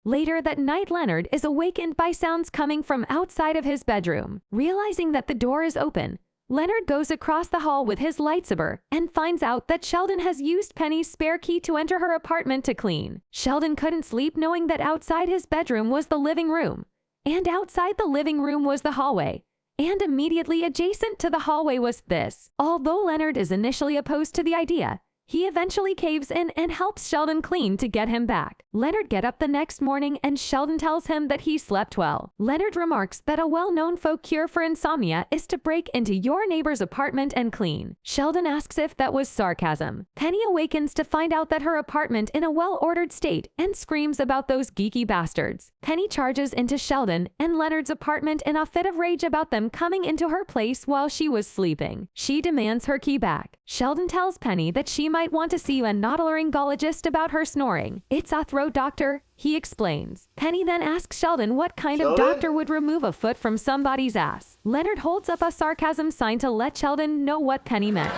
Later that night, Leonard is awakened by sounds coming from outside of his bedroom. Realizing that the door is open, Leonard goes across the hall with his lightsaber and finds out that Sheldon has used Penny's spare key to enter her apartment to clean. Sheldon couldn't sleep knowing that outside his bedroom was the living room, and outside the living room was the hallway, and immediately adjacent to the hallway was this. Although Leonard is initially opposed to the idea, he eventually caves in and helps Sheldon clean to get him back. Leonard gets up the next morning and Sheldon tells him that he slept well. Leonard remarks that a well-known folk cure for insomnia is to break into your neighbor's apartment and clean. Sheldon asks if that was sarcasm. Penny awakens to find out that her apartment in a well-ordered state and screams about those geeky bastards. Penny charges into Sheldon and Leonard's apartment in a fit of rage about them coming into her place while she was sleeping. She demands her key back. Sheldon tells Penny that she might want to see a otolaryngologist about her snoring. It's a throat doctor, he explains. Penny then asks Sheldon what kind of doctor would remove a foot from somebody's ass. Leonard holds up a sarcasm sign to let Sheldon know what Penny meant.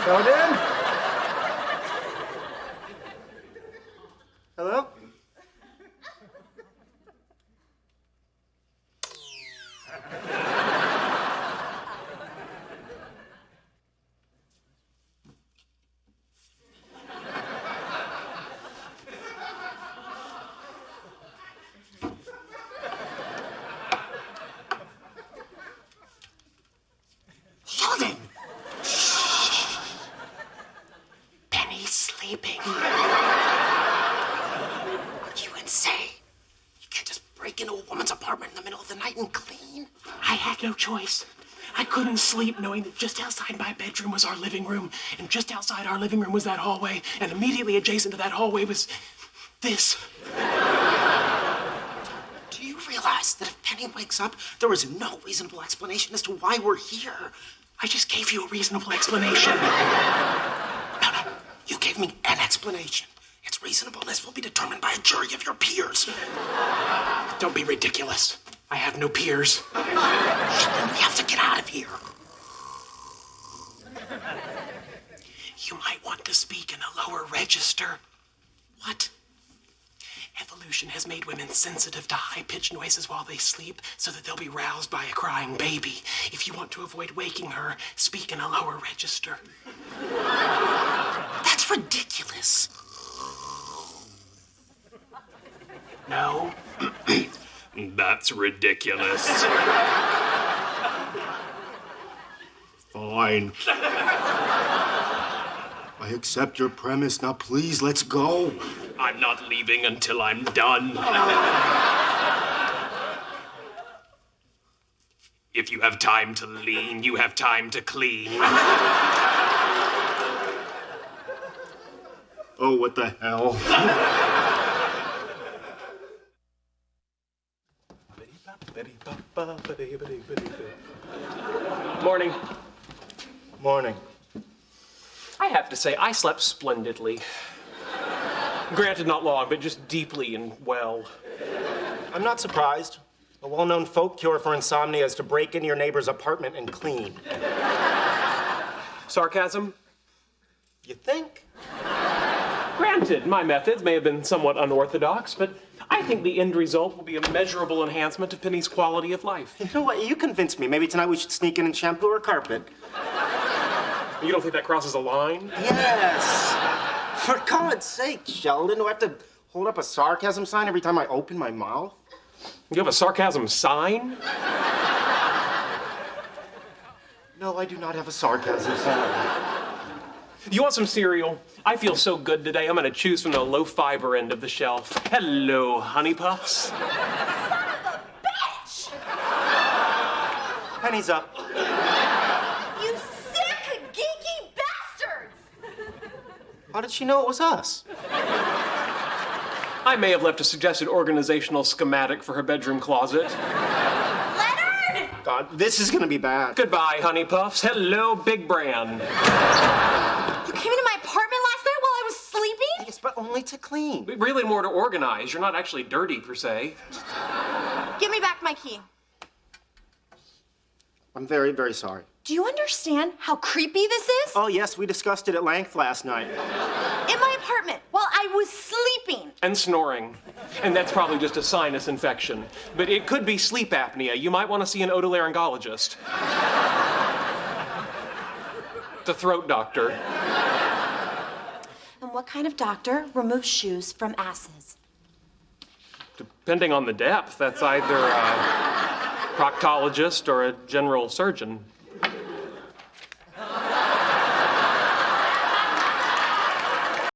Sheldon? Hello? Sheldon! Penny's sleeping. Are you insane? You can't just break into a woman's apartment in the middle of the night and clean. I had no choice. I couldn't sleep knowing that just outside my bedroom was our living room, and just outside our living room was that hallway, and immediately adjacent to that hallway was this. Do you realize that if Penny wakes up, there is no reasonable explanation as to why we're here? I just gave you a reasonable explanation. No, you gave me an explanation. Its reasonableness will be determined by a jury of your peers. Don't be ridiculous. I have no peers. Sheldon, we have to get out of here. You might want to speak in a lower register. What? Evolution has made women sensitive to high-pitched noises while they sleep so that they'll be roused by a crying baby. If you want to avoid waking her, speak in a lower register. That's ridiculous. No. That's ridiculous. Fine. I accept your premise. Now, please, let's go. I'm not leaving until I'm done. If you have time to lean, you have time to clean. Oh, what the hell? Morning. Morning. I have to say, I slept splendidly. Granted, not long, but just deeply and well. I'm not surprised. A well-known folk cure for insomnia is to break into your neighbor's apartment and clean. Sarcasm? You think? Granted, my methods may have been somewhat unorthodox, but I think the end result will be a measurable enhancement of Penny's quality of life. You know what? You convinced me. Maybe tonight we should sneak in and shampoo her carpet. You don't think that crosses a line? Yes! For God's sake, Sheldon, do I have to hold up a sarcasm sign every time I open my mouth? You have a sarcasm sign? No, I do not have a sarcasm sign. You want some cereal? I feel so good today, I'm gonna choose from the low-fiber end of the shelf. Hello, Honey Puffs. Son of a bitch! Penny's up. You sick, geeky bastards! How did she know it was us? I may have left a suggested organizational schematic for her bedroom closet. Leonard! God, this is gonna be bad. Goodbye, Honey Puffs. Hello, Big Brand. You came into my apartment last night while I was sleeping? Yes, but only to clean. Really more to organize. You're not actually dirty, per se. Give me back my key. I'm very, very sorry. Do you understand how creepy this is? Oh, yes, we discussed it at length last night. In my apartment while I was sleeping. And snoring. And that's probably just a sinus infection. But it could be sleep apnea. You might want to see an otolaryngologist. The throat doctor. And what kind of doctor removes shoes from asses? Depending on the depth, that's either a proctologist or a general surgeon.